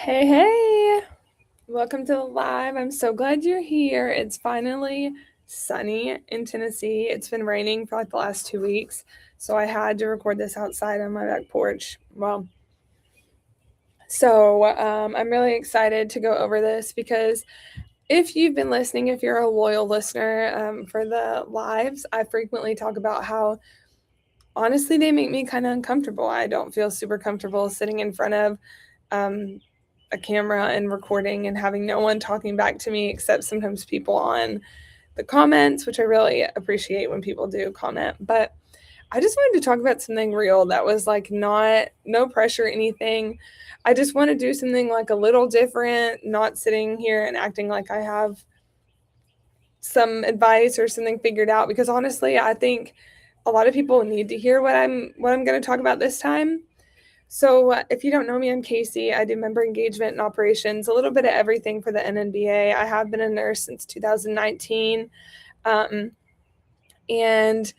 Hey, hey, welcome to the live. I'm so glad you're here. It's finally sunny in Tennessee. It's been raining for like the last 2 weeks, so I had to record this outside on my back porch. I'm really excited to go over this because if you've been listening, if you're a loyal listener for the lives, I frequently talk about how honestly they make me kind of uncomfortable. I don't feel super comfortable sitting in front of um, a camera and recording and having no one talking back to me except sometimes people on the comments, which I really appreciate when people do comment. But I just wanted to talk about something real that was like not no pressure, anything. I just want to do something like a little different, not sitting here and acting like I have some advice or something figured out because honestly, I think a lot of people need to hear what I'm going to talk about this time. So, if you don't know me, I'm Casey. I do member engagement and operations, a little bit of everything for the NNBA. I have been a nurse since 2019, um, and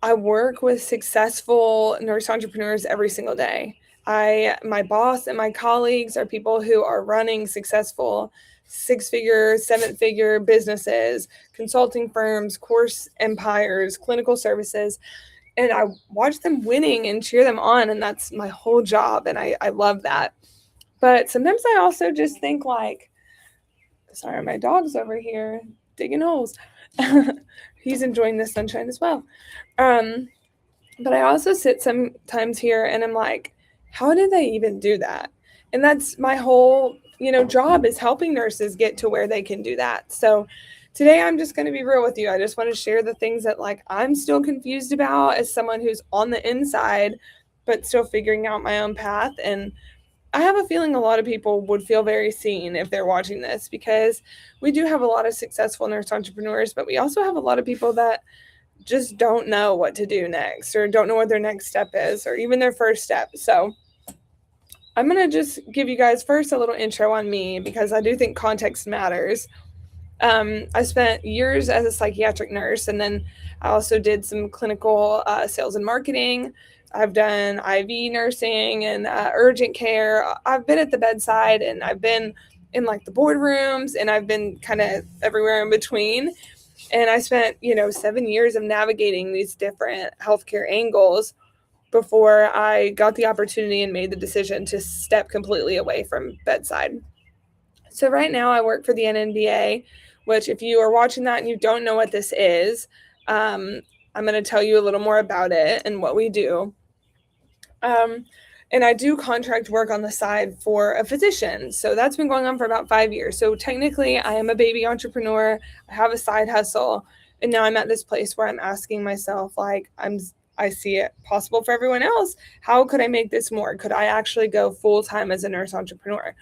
I work with successful nurse entrepreneurs every single day. My boss and my colleagues are people who are running successful six-figure, seven-figure businesses, consulting firms, course empires, clinical services, and I watch them winning and cheer them on, and that's my whole job, and I love that. But sometimes I also just think like, sorry, my dog's over here digging holes. He's enjoying the sunshine as well. Um, but I also sit sometimes here and I'm like, how did they even do that? And that's my whole, job is helping nurses get to where they can do that. So today I'm just going to be real with you. I just want to share the things that like I'm still confused about as someone who's on the inside but still figuring out my own path. And I have a feeling a lot of people would feel very seen if they're watching this because we do have a lot of successful nurse entrepreneurs, but we also have a lot of people that just don't know what to do next or don't know what their next step is or even their first step. So I'm going to just give you guys first a little intro on me because I do think context matters. I spent years as a psychiatric nurse, and then I also did some clinical sales and marketing. I've done IV nursing and urgent care. I've been at the bedside, and I've been in like the boardrooms, and I've been kind of everywhere in between. And I spent, 7 years of navigating these different healthcare angles before I got the opportunity and made the decision to step completely away from bedside. So right now I work for the NNBA, which if you are watching that and you don't know what this is, I'm going to tell you a little more about it and what we do. Um, and I do contract work on the side for a physician. So that's been going on for about 5 years. So technically, I am a baby entrepreneur. I have a side hustle. And now I'm at this place where I'm asking myself, like, I see it possible for everyone else. How could I make this more? Could I actually go full time as a nurse entrepreneur?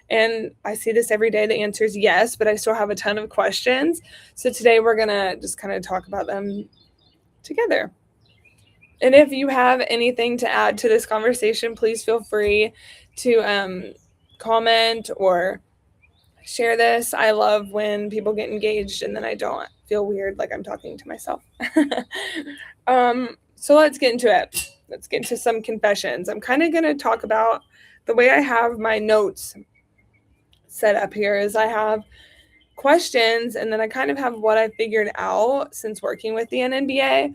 And I see this every day. The answer is yes, but I still have a ton of questions. So today we're going to just kind of talk about them together. And if you have anything to add to this conversation, please feel free to comment or share this. I love when people get engaged and then I don't feel weird like I'm talking to myself. So let's get into it. Let's get into some confessions. I'm kind of going to talk about the way I have my notes set up here is I have questions and then I kind of have what I figured out since working with the NNBA.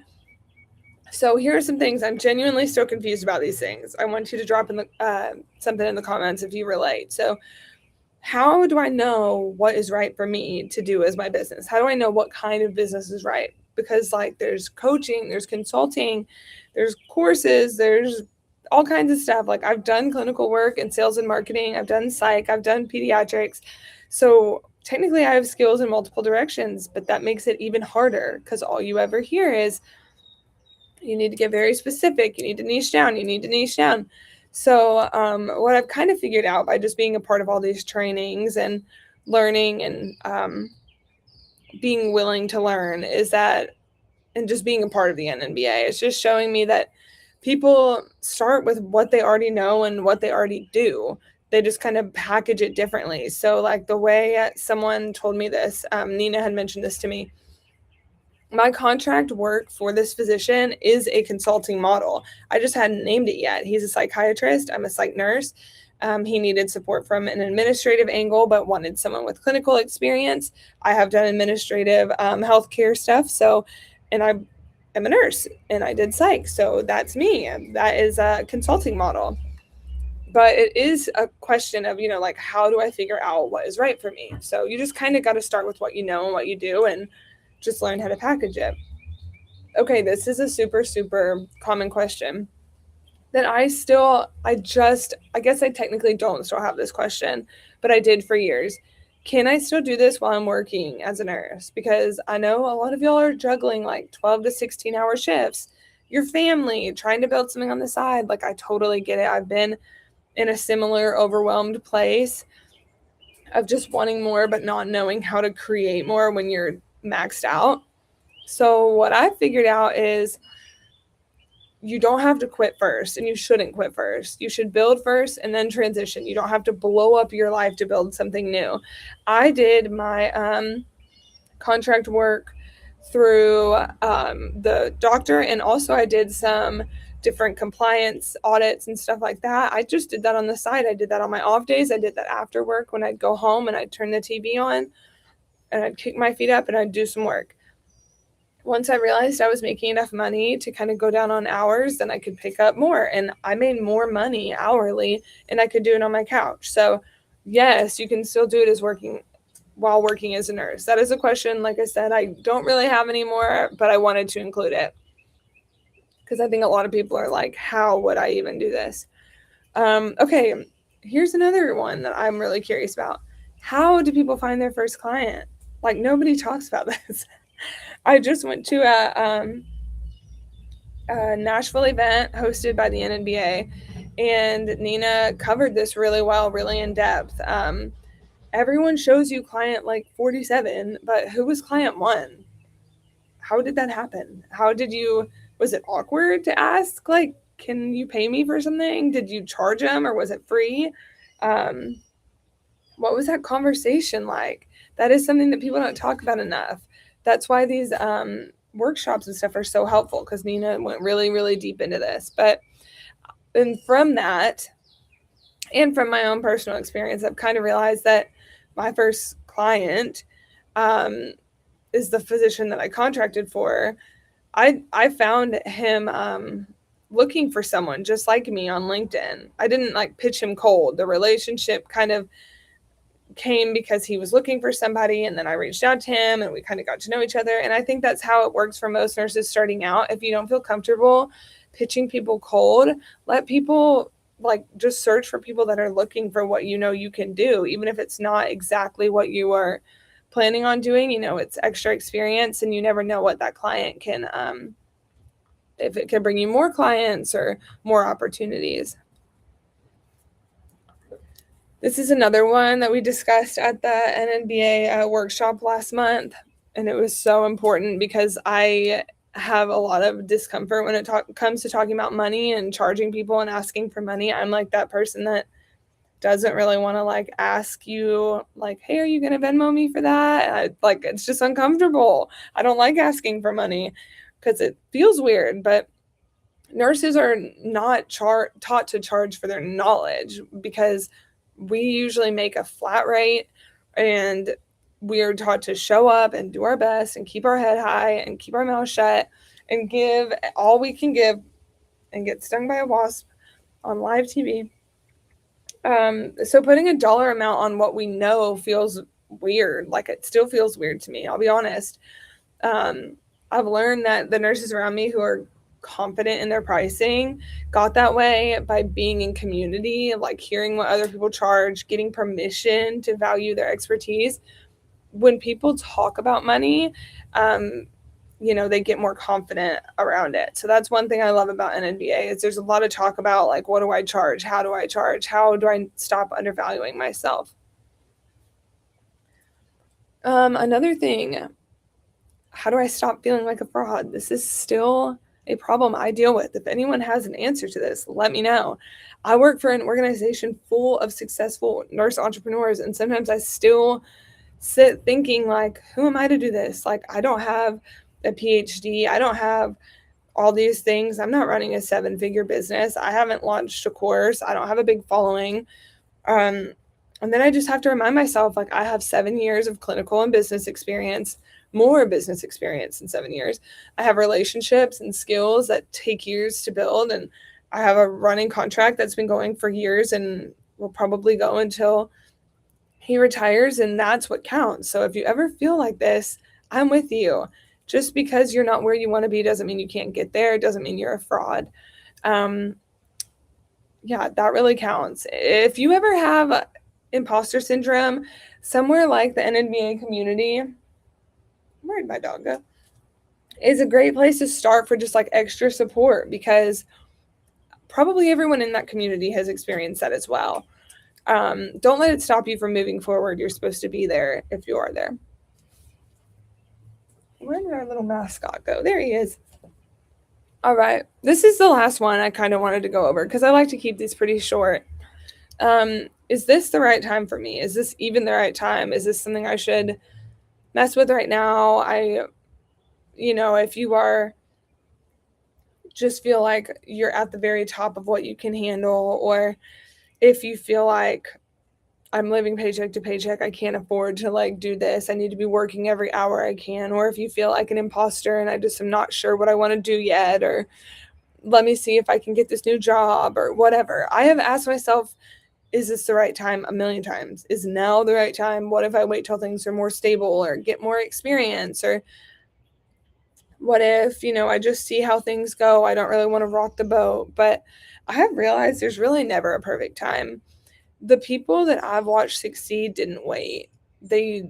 So here are some things I'm genuinely still confused about these things. I want you to drop in the something in the comments if you relate. So how do I know what is right for me to do as my business? How do I know what kind of business is right? Because like there's coaching, there's consulting, there's courses, there's all kinds of stuff. Like I've done clinical work and sales and marketing, I've done psych, I've done pediatrics. So technically I have skills in multiple directions, but that makes it even harder because all you ever hear is you need to get very specific. You need to niche down. You need to niche down. So what I've kind of figured out by just being a part of all these trainings and learning and being willing to learn is that, and just being a part of the NNBA, it's just showing me that people start with what they already know and what they already do. They just kind of package it differently. So like the way someone told me this, Nina had mentioned this to me. My contract work for this physician is a consulting model. I just hadn't named it yet. He's a psychiatrist. I'm a psych nurse. He needed support from an administrative angle, but wanted someone with clinical experience. I have done administrative healthcare stuff. So, and I am a nurse and I did psych. So that's me. That is a consulting model. But it is a question of, like, how do I figure out what is right for me? So you just kind of got to start with what you know and what you do and just learn how to package it. Okay, this is a super, super common question that I guess I technically don't still have this question, but I did for years. Can I still do this while I'm working as a nurse? Because I know a lot of y'all are juggling like 12 to 16-hour shifts, your family, trying to build something on the side. Like, I totally get it. I've been in a similar overwhelmed place of just wanting more, but not knowing how to create more when you're maxed out. So, what I figured out is you don't have to quit first, and you shouldn't quit first. You should build first and then transition. You don't have to blow up your life to build something new. I did my contract work through the doctor, and also I did some different compliance audits and stuff like that. I just did that on the side. I did that on my off days. I did that after work when I'd go home and I'd turn the TV on and I'd kick my feet up and I'd do some work. Once I realized I was making enough money to kind of go down on hours, then I could pick up more. And I made more money hourly and I could do it on my couch. So, yes, you can still do it as working while working as a nurse. That is a question, like I said, I don't really have anymore, but I wanted to include it because I think a lot of people are like, how would I even do this? Okay, here's another one that I'm really curious about. How do people find their first client? Like, nobody talks about this. I just went to a Nashville event hosted by the NNBA, and Nina covered this really well, really in depth. Everyone shows you client like 47, but who was client 1? How did that happen? Was it awkward to ask, like, can you pay me for something? Did you charge them or was it free? Um, what was that conversation like? That is something that people don't talk about enough. That's why these workshops and stuff are so helpful, because Nina went really, really deep into this. And from that, and from my own personal experience, I've kind of realized that my first client is the physician that I contracted for. I found him looking for someone just like me on LinkedIn. I didn't like pitch him cold. The relationship kind of came because he was looking for somebody, and then I reached out to him and we kind of got to know each other. And I think that's how it works for most nurses starting out. If you don't feel comfortable pitching people cold, let people like just search for people that are looking for what you can do, even if it's not exactly what you are planning on doing. It's extra experience, and you never know what that client can if it can bring you more clients or more opportunities. This is another one that we discussed at the NNBA workshop last month, and it was so important because I have a lot of discomfort when it comes to talking about money and charging people and asking for money. I'm like that person that doesn't really want to like ask you like, hey, are you going to Venmo me for that? It's just uncomfortable. I don't like asking for money because it feels weird, but nurses are not taught to charge for their knowledge, because we usually make a flat rate, and we are taught to show up and do our best and keep our head high and keep our mouth shut and give all we can give and get stung by a wasp on live TV. So putting a dollar amount on what we know feels weird. Like, it still feels weird to me, I'll be honest. I've learned that the nurses around me who are confident in their pricing got that way by being in community, like hearing what other people charge, getting permission to value their expertise. When people talk about money, they get more confident around it. So that's one thing I love about NNBA is there's a lot of talk about like, what do I charge? How do I charge? How do I stop undervaluing myself? Another thing, how do I stop feeling like a fraud? This is still a problem I deal with. If anyone has an answer to this, let me know. I work for an organization full of successful nurse entrepreneurs, and sometimes I still sit thinking like, who am I to do this? Like, I don't have a PhD. I don't have all these things. I'm not running a 7-figure business. I haven't launched a course. I don't have a big following. Um, and then I just have to remind myself, like, I have 7 years of clinical and business experience, more business experience in 7 years. I have relationships and skills that take years to build. And I have a running contract that's been going for years and will probably go until he retires. And that's what counts. So if you ever feel like this, I'm with you. Just because you're not where you want to be doesn't mean you can't get there. It doesn't mean you're a fraud. Yeah, that really counts. If you ever have imposter syndrome, somewhere like the NNBA community, where'd my dog go? Is a great place to start for just like extra support, because probably everyone in that community has experienced that as well. Don't let it stop you from moving forward. You're supposed to be there if you are there. Where did our little mascot go? There he is. All right. This is the last one I kind of wanted to go over because I like to keep these pretty short. Is this the right time for me? Is this even the right time? Is this something I should mess with right now? If you are just feel like you're at the very top of what you can handle, or if you feel like I'm living paycheck to paycheck, I can't afford to like do this, I need to be working every hour I can, or if you feel like an imposter and I just am not sure what I want to do yet, or let me see if I can get this new job or whatever. I have asked myself, is this the right time? A million times. Is now the right time? What if I wait till things are more stable or get more experience? Or what if, I just see how things go? I don't really want to rock the boat. But I have realized there's really never a perfect time. The people that I've watched succeed didn't wait. They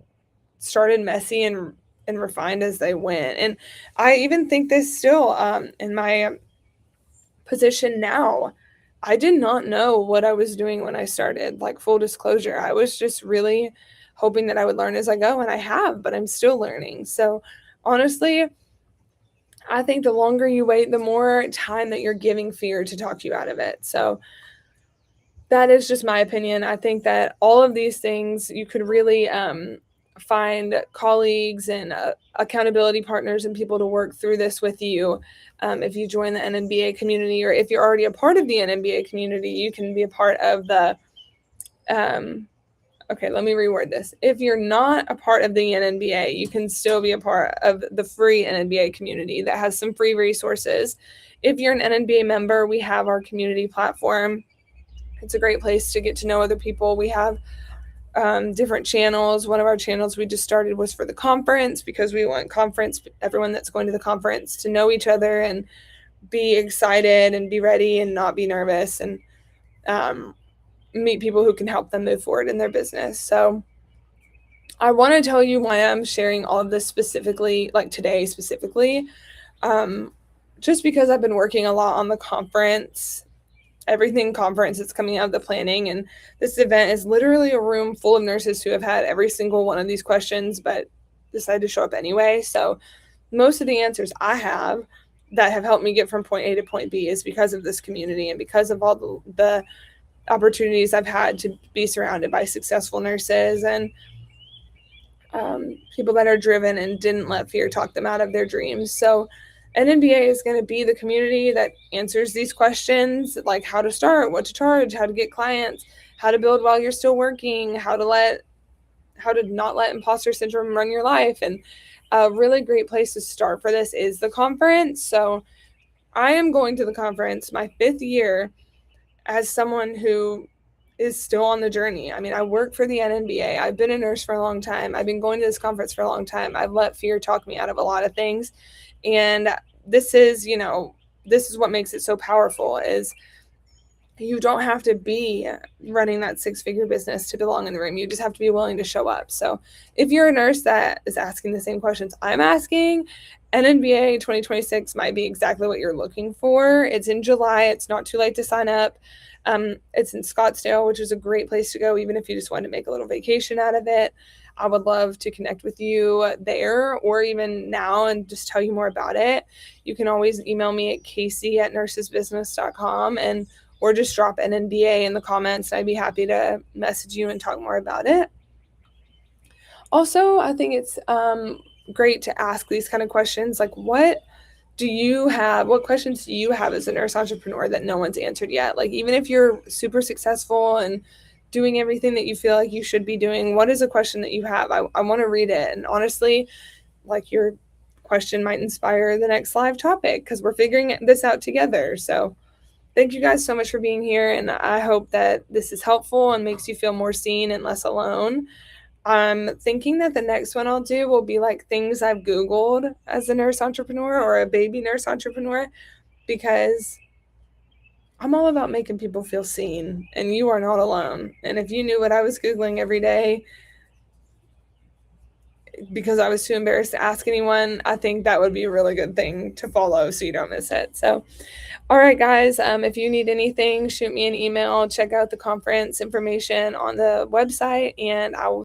started messy and refined as they went. And I even think this still in my position now. I did not know what I was doing when I started, like full disclosure. I was just really hoping that I would learn as I go, and I have, but I'm still learning. So honestly, I think the longer you wait, the more time that you're giving fear to talk you out of it. So that is just my opinion. I think that all of these things you could really find colleagues and accountability partners and people to work through this with you. If you join the NNBA community, or if you're already a part of the NNBA community, you can be a part of the okay, let me reword this. If you're not a part of the NNBA, you can still be a part of the free NNBA community that has some free resources. If you're an NNBA member, we have our community platform. It's a great place to get to know other people. We have different channels. One of our channels we just started was for the conference, because we want everyone that's going to the conference to know each other and be excited and be ready and not be nervous, and meet people who can help them move forward in their business. So I want to tell you why I'm sharing all of this specifically, like today specifically, just because I've been working a lot on the conference. Everything conference that's coming out of the planning. And this event is literally a room full of nurses who have had every single one of these questions, but decided to show up anyway. So most of the answers I have that have helped me get from point A to point B is because of this community and because of all the opportunities I've had to be surrounded by successful nurses and people that are driven and didn't let fear talk them out of their dreams. So NNBA is going to be the community that answers these questions, like how to start, what to charge, how to get clients, how to build while you're still working, how to not let imposter syndrome run your life. And a really great place to start for this is the conference. So I am going to the conference my 5th year as someone who is still on the journey. I mean, I work for the NNBA. I've been a nurse for a long time. I've been going to this conference for a long time. I've let fear talk me out of a lot of things. And this is what makes it so powerful, is you don't have to be running that 6-figure business to belong in the room. You just have to be willing to show up. So if you're a nurse that is asking the same questions I'm asking, NNBA 2026 might be exactly what you're looking for. It's in July. It's not too late to sign up. It's in Scottsdale, which is a great place to go, even if you just want to make a little vacation out of it. I would love to connect with you there, or even now, and just tell you more about it. You can always email me at casey@nursesbusiness.com or just drop NNBA in the comments. I'd be happy to message you and talk more about it. Also, I think it's great to ask these kind of questions. Like, what questions do you have as a nurse entrepreneur that no one's answered yet? Like, even if you're super successful and doing everything that you feel like you should be doing, what is a question that you have? I want to read it. And honestly, like, your question might inspire the next live topic because we're figuring this out together. So thank you guys so much for being here. And I hope that this is helpful and makes you feel more seen and less alone. I'm thinking that the next one I'll do will be like things I've Googled as a nurse entrepreneur or a baby nurse entrepreneur, because I'm all about making people feel seen, and you are not alone. And if you knew what I was Googling every day because I was too embarrassed to ask anyone, I think that would be a really good thing to follow so you don't miss it. So, all right, guys, if you need anything, shoot me an email, check out the conference information on the website, and I will